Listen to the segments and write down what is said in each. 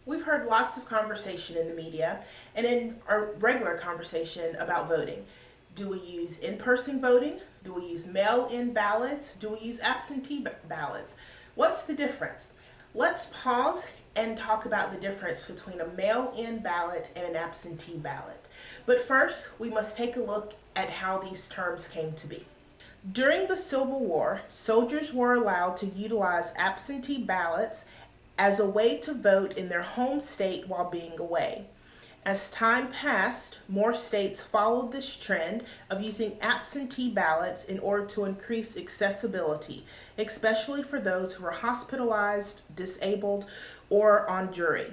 We've heard lots of conversation in the media and in our regular conversation about voting. Do we use in-person voting? Do we use mail-in ballots? Do we use absentee ballots? What's the difference? Let's pause and talk about the difference between a mail-in ballot and an absentee ballot. But first, we must take a look at how these terms came to be. During the Civil War, soldiers were allowed to utilize absentee ballots as a way to vote in their home state while being away. As time passed, more states followed this trend of using absentee ballots in order to increase accessibility, especially for those who were hospitalized, disabled, or on jury.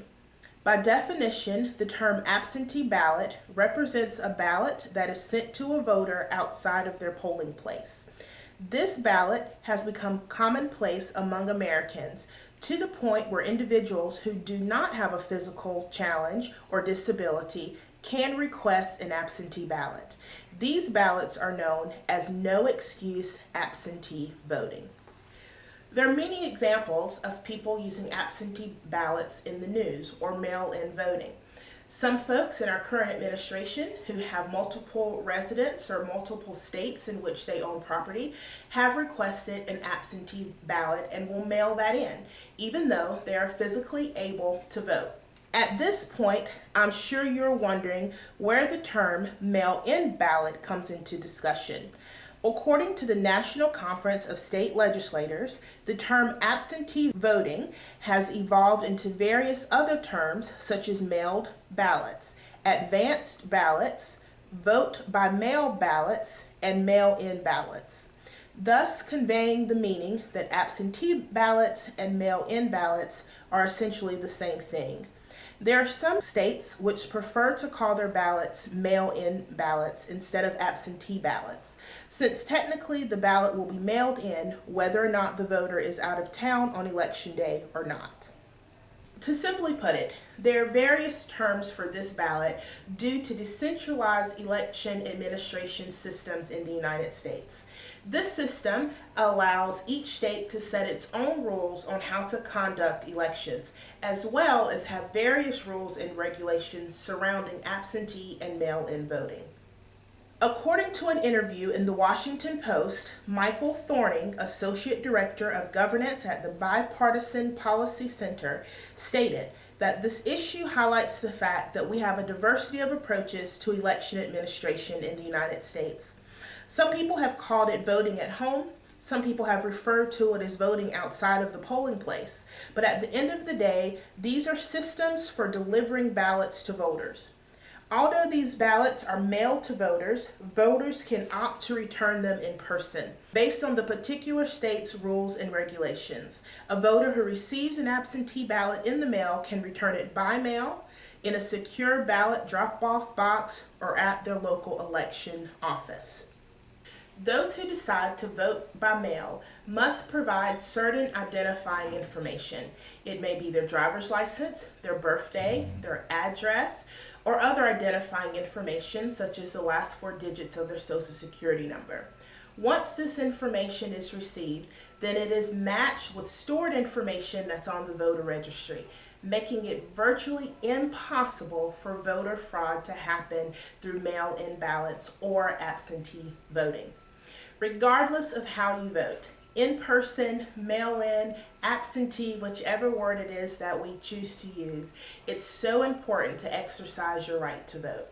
By definition, the term absentee ballot represents a ballot that is sent to a voter outside of their polling place. This ballot has become commonplace among Americans to the point where individuals who do not have a physical challenge or disability can request an absentee ballot. These ballots are known as no excuse absentee voting. There are many examples of people using absentee ballots in the news or mail-in voting. Some folks in our current administration who have multiple residents or multiple states in which they own property have requested an absentee ballot and will mail that in, even though they are physically able to vote. At this point, I'm sure you're wondering where the term mail-in ballot comes into discussion. According to the National Conference of State Legislators, the term absentee voting has evolved into various other terms such as mailed ballots, advanced ballots, vote by mail ballots, and mail-in ballots, thus conveying the meaning that absentee ballots and mail-in ballots are essentially the same thing. There are some states which prefer to call their ballots mail-in ballots instead of absentee ballots, since technically the ballot will be mailed in whether or not the voter is out of town on election day or not. To simply put it, there are various terms for this ballot due to decentralized election administration systems in the United States. This system allows each state to set its own rules on how to conduct elections, as well as have various rules and regulations surrounding absentee and mail-in voting. According to an interview in the Washington Post, Michael Thorning, Associate Director of Governance at the Bipartisan Policy Center, stated that this issue highlights the fact that we have a diversity of approaches to election administration in the United States. Some people have called it voting at home. Some people have referred to it as voting outside of the polling place. But at the end of the day, these are systems for delivering ballots to voters. Although these ballots are mailed to voters, voters can opt to return them in person, based on the particular state's rules and regulations. A voter who receives an absentee ballot in the mail can return it by mail, in a secure ballot drop-off box, or at their local election office. Those who decide to vote by mail must provide certain identifying information. It may be their driver's license, their birthday, their address, or other identifying information such as the last four digits of their social security number. Once this information is received, then it is matched with stored information that's on the voter registry, making it virtually impossible for voter fraud to happen through mail-in ballots or absentee voting. Regardless of how you vote, in person, mail-in, absentee, whichever word it is that we choose to use, it's so important to exercise your right to vote.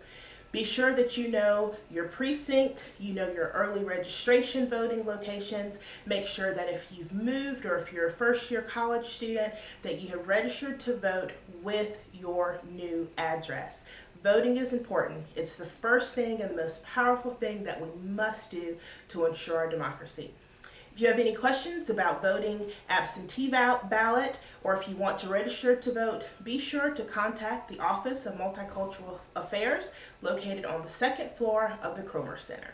Be sure that you know your precinct, you know your early registration voting locations. Make sure that if you've moved or if you're a first-year college student, that you have registered to vote with your new address. Voting is important. It's the first thing and the most powerful thing that we must do to ensure our democracy. If you have any questions about voting absentee ballot, or if you want to register to vote, be sure to contact the Office of Multicultural Affairs located on the second floor of the Cromer Center.